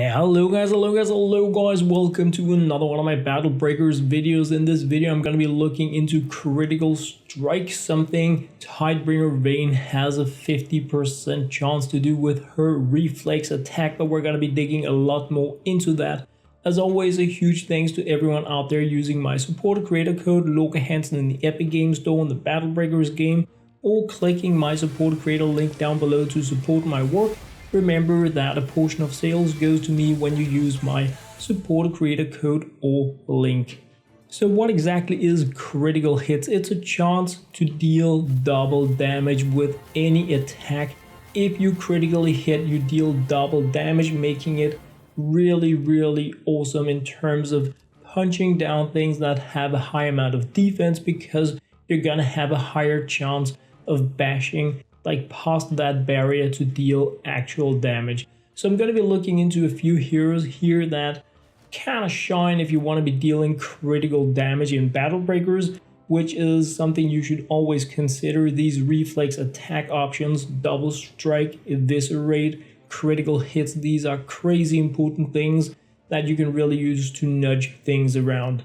Hello guys, welcome to another one of my Battle Breakers videos. In this video I'm going to be looking into critical strike, something Tidebringer Vayne has a 50% chance to do with her reflex attack, but we're going to be digging a lot more into that. As always, a huge thanks to everyone out there using my supporter creator code LOKAHANSEN in the Epic Games Store in the Battle Breakers game, or clicking my supporter creator link down below to support my work. Remember that a portion of sales goes to me when you use my supporter creator code or link. So what exactly is critical hits? It's a chance to deal double damage with any attack. If you critically hit, you deal double damage, making it really awesome in terms of punching down things that have a high amount of defense, because you're gonna have a higher chance of bashing past that barrier to deal actual damage. So I'm going to be looking into a few heroes here that kind of shine if you want to be dealing critical damage in Battle Breakers, which is something you should always consider. These reflex attack options, double strike, eviscerate, critical hits, these are crazy important things that you can really use to nudge things around.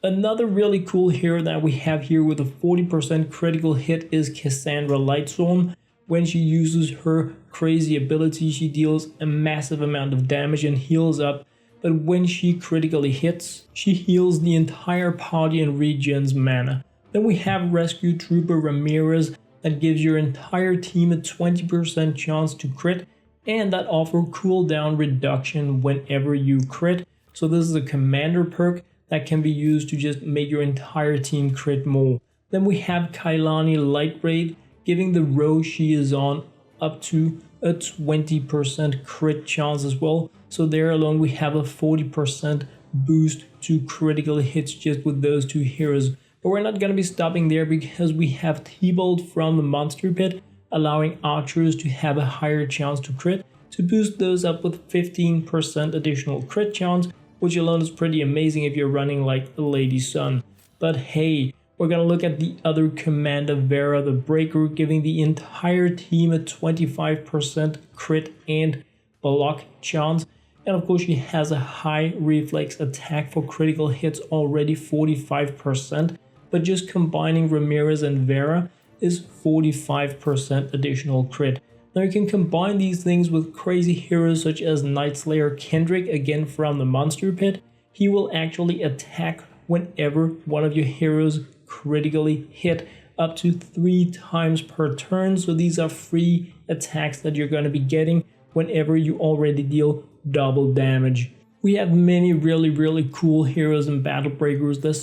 Another really cool hero that we have here with a 40% critical hit is Cassandra Lightstorm. When she uses her crazy ability, she deals a massive amount of damage and heals up, but when she critically hits, she heals the entire party and regens mana. Then we have Rescue Trooper Ramirez that gives your entire team a 20% chance to crit, and that offer cooldown reduction whenever you crit. So this is a commander perk that can be used to just make your entire team crit more. Then we have Kailani Lightraid, giving the row she is on up to a 20% crit chance as well. So there alone we have a 40% boost to critical hits just with those two heroes. But we're not going to be stopping there, because we have T-Bolt from the Monster Pit, allowing archers to have a higher chance to crit, to boost those up with 15% additional crit chance, which alone is pretty amazing if you're running like a Lady Sun. But hey, we're gonna look at the other commander, Vera the Breaker, giving the entire team a 25% crit and block chance. And of course she has a high reflex attack for critical hits, already 45%, but just combining Ramirez and Vera is 45% additional crit. Now you can combine these things with crazy heroes such as Nightslayer Kendrick, again from the Monster Pit. He will actually attack whenever one of your heroes critically hit, up to 3 times per turn. So these are free attacks that you're going to be getting whenever you already deal double damage. We have many really cool heroes in Battle Breakers that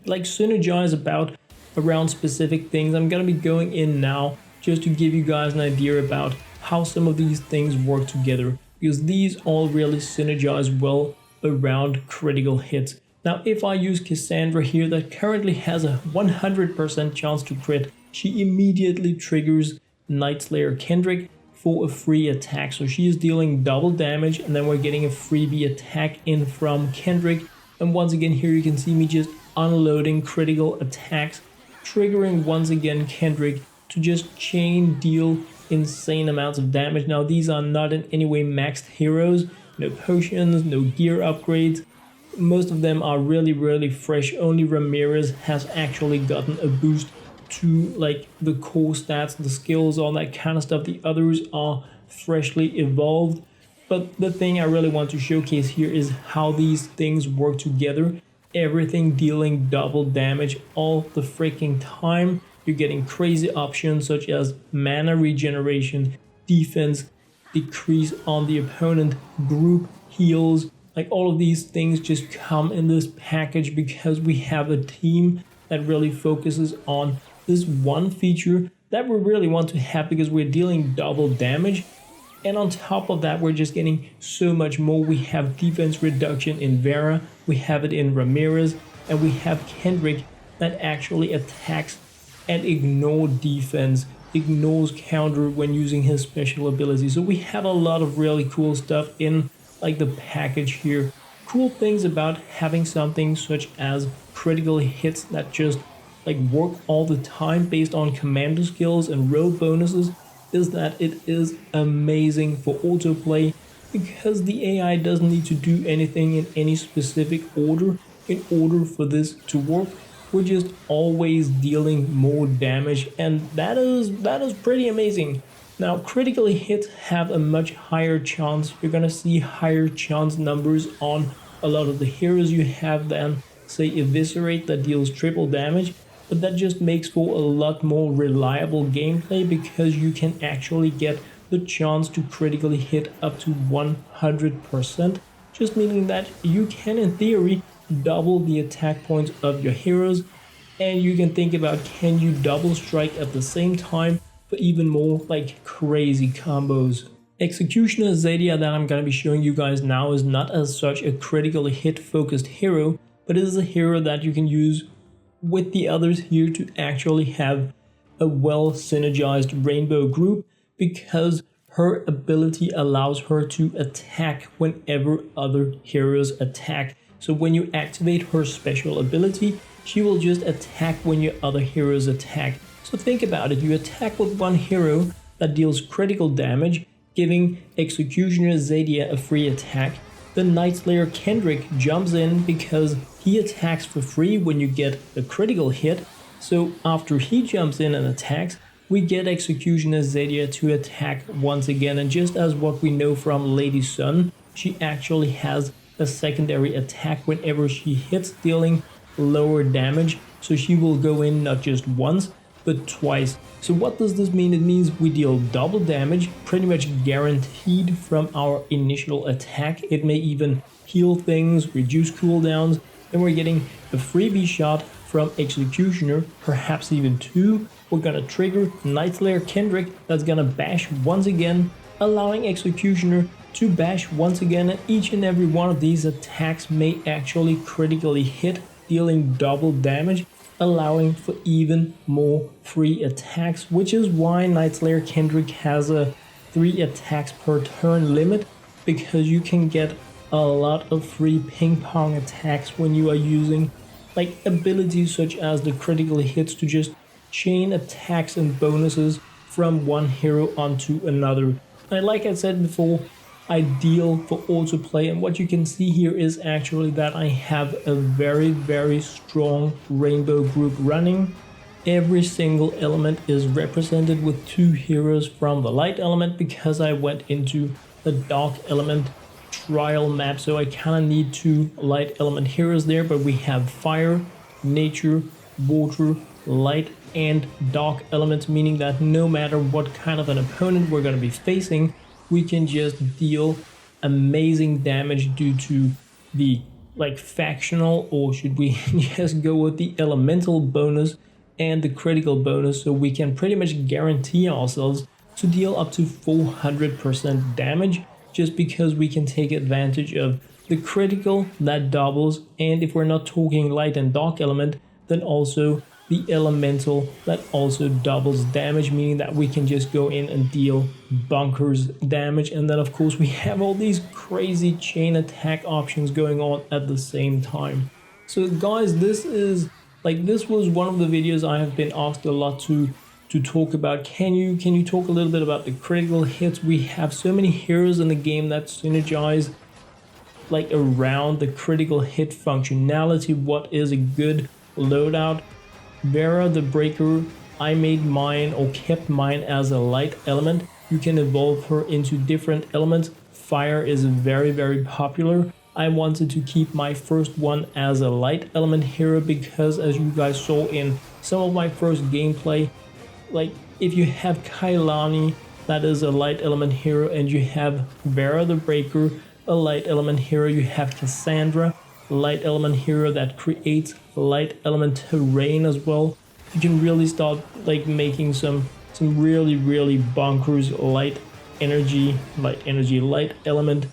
synergize around specific things. I'm going to be going in now just to give you guys an idea about how some of these things work together, because these all really synergize well around critical hits. Now if I use Cassandra here, that currently has a 100% chance to crit, she immediately triggers Nightslayer Kendrick for a free attack. So she is dealing double damage, and then we're getting a freebie attack in from Kendrick. And once again here you can see me just unloading critical attacks, triggering once again Kendrick to just chain deal insane amounts of damage. Now these are not in any way maxed heroes, no potions, no gear upgrades. Most of them are really fresh. Only Ramirez has actually gotten a boost to the core stats, the skills, all that kind of stuff. The others are freshly evolved. But the thing I really want to showcase here is how these things work together. Everything dealing double damage all the freaking time. You're getting crazy options such as mana regeneration, defense, decrease on the opponent, group heals. All of these things just come in this package because we have a team that really focuses on this one feature that we really want to have, because we're dealing double damage. And on top of that, we're just getting so much more. We have defense reduction in Vera, we have it in Ramirez, and we have Kendrick that actually attacks and ignores defense, ignores counter when using his special ability. So we have a lot of really cool stuff in the package here. Cool things about having something such as critical hits that just work all the time based on commander skills and row bonuses is that it is amazing for autoplay. because the AI doesn't need to do anything in any specific order in order for this to work. We're just always dealing more damage, and that is pretty amazing. Now, critical hits have a much higher chance. You're gonna see higher chance numbers on a lot of the heroes you have than, say, Eviscerate that deals triple damage, but that just makes for a lot more reliable gameplay because you can actually get the chance to critically hit up to 100%, just meaning that you can, in theory, double the attack points of your heroes, and you can think about, can you double strike at the same time for even more like crazy combos. Executioner Zadia that I'm going to be showing you guys now is not as such a critical hit focused hero, but it is a hero that you can use with the others here to actually have a well synergized rainbow group, because her ability allows her to attack whenever other heroes attack. So when you activate her special ability, she will just attack when your other heroes attack. So think about it, you attack with one hero that deals critical damage, giving Executioner Zadia a free attack. The Knightslayer Kendrick jumps in because he attacks for free when you get a critical hit. So after he jumps in and attacks, we get Executioner Zadia to attack once again. And just as what we know from Lady Sun, she actually has a secondary attack whenever she hits, dealing lower damage. So she will go in not just once, but twice. So what does this mean? It means we deal double damage, pretty much guaranteed from our initial attack. It may even heal things, reduce cooldowns, and we're getting a freebie shot from Executioner, perhaps even two. We're gonna trigger Knightslayer Kendrick that's gonna bash once again, allowing Executioner to bash once again, and each and every one of these attacks may actually critically hit, dealing double damage, allowing for even more free attacks, which is why Knightslayer Kendrick has a 3 attacks per turn limit, because you can get a lot of free ping pong attacks when you are using like abilities such as the critical hits to just chain attacks and bonuses from one hero onto another. And like I said before, ideal for autoplay, and what you can see here is actually that I have a very strong rainbow group running. Every single element is represented with 2 heroes from the light element, because I went into the dark element trial map, so I kind of need 2 light element heroes there. But we have fire, nature, water, light and dark elements, meaning that no matter what kind of an opponent we're going to be facing, we can just deal amazing damage due to the like factional, or should we just go with the elemental bonus and the critical bonus. So we can pretty much guarantee ourselves to deal up to 400% damage, just because we can take advantage of the critical that doubles, and if we're not talking light and dark element, then also the elemental that also doubles damage, meaning that we can just go in and deal bonkers damage. And then of course we have all these crazy chain attack options going on at the same time. So guys, this was one of the videos I have been asked a lot to talk about. Can you talk a little bit about the critical hits? We have so many heroes in the game that synergize like around the critical hit functionality. What is a good loadout? Vera the Breaker, I made mine or kept mine as a light element. You can evolve her into different elements. Fire is very popular. I wanted to keep my first one as a light element hero because, as you guys saw in some of my first gameplay, like if you have Kailani, that is a light element hero, and you have Vera the Breaker, a light element hero, you have Cassandra, light element hero that creates light element terrain as well. You can really start like making some really bonkers light element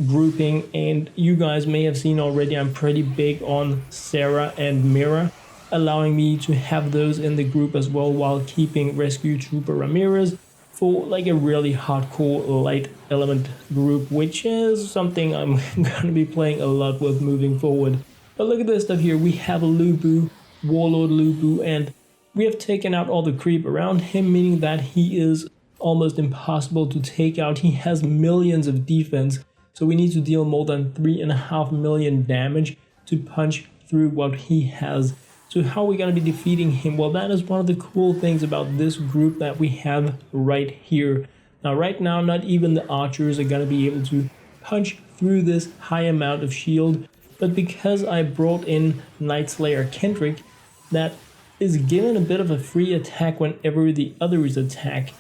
grouping. And you guys may have seen already, I'm pretty big on Sarah and Mira, allowing me to have those in the group as well, while keeping Rescue Trooper Ramirez for like a really hardcore light element group, which is something I'm gonna be playing a lot with moving forward. But look at this stuff here. We have a Lubu, Warlord Lubu, and we have taken out all the creep around him, meaning that he is almost impossible to take out. He has millions of defense, so we need to deal more than 3.5 million damage to punch through what he has. So how are we going to be defeating him? Well, that is one of the cool things about this group that we have right here. Now, right now, not even the archers are going to be able to punch through this high amount of shield. But because I brought in Knightslayer Kendrick, that is given a bit of a free attack whenever the others attack,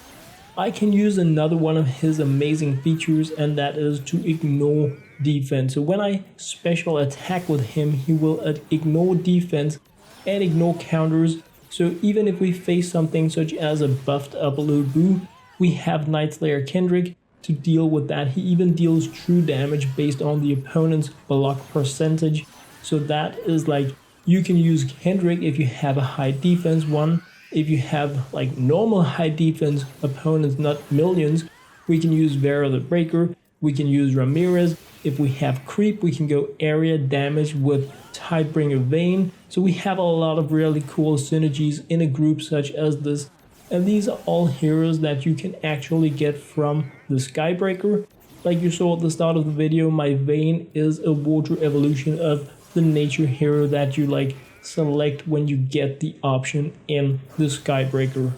I can use another one of his amazing features, and that is to ignore defense. So when I special attack with him, he will ignore defense and ignore counters. So even if we face something such as a buffed up Lubu, we have Knightslayer Kendrick to deal with that. He even deals true damage based on the opponent's block percentage. So that is like, you can use Kendrick if you have a high defense one. If you have like normal high defense opponents, not millions, we can use Vera the Breaker. We can use Ramirez. If we have creep, we can go area damage with Tidebringer Vayne. So we have a lot of really cool synergies in a group such as this. And these are all heroes that you can actually get from the Skybreaker. Like you saw at the start of the video, my Vayne is a water evolution of the nature hero that you like select when you get the option in the Skybreaker.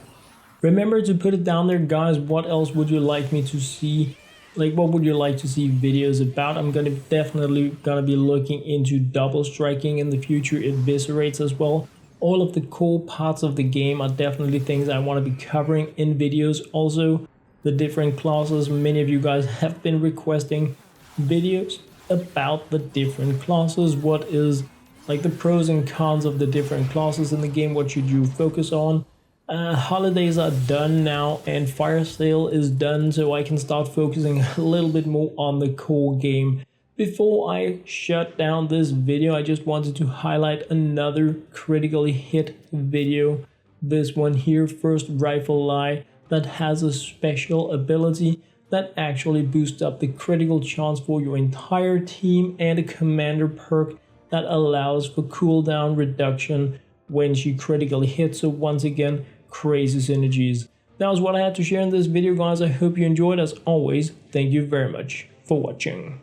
Remember to put it down there, guys. What else would you like me to see? Like, what would you like to see videos about? I'm definitely gonna be looking into double striking in the future, eviscerates as well. All of the cool parts of the game are definitely things I want to be covering in videos. Also, the different classes. Many of you guys have been requesting videos about the different classes. What is like the pros and cons of the different classes in the game? What should you focus on? Holidays are done now and fire sale is done, so I can start focusing a little bit more on the core game. Before I shut down this video, I just wanted to highlight another critically hit video. This one here, First Rifle Eye, that has a special ability that actually boosts up the critical chance for your entire team, and a commander perk that allows for cooldown reduction when she critically hits. So once again, crazy synergies. That was what I had to share in this video, guys. I hope you enjoyed. As always, thank you very much for watching.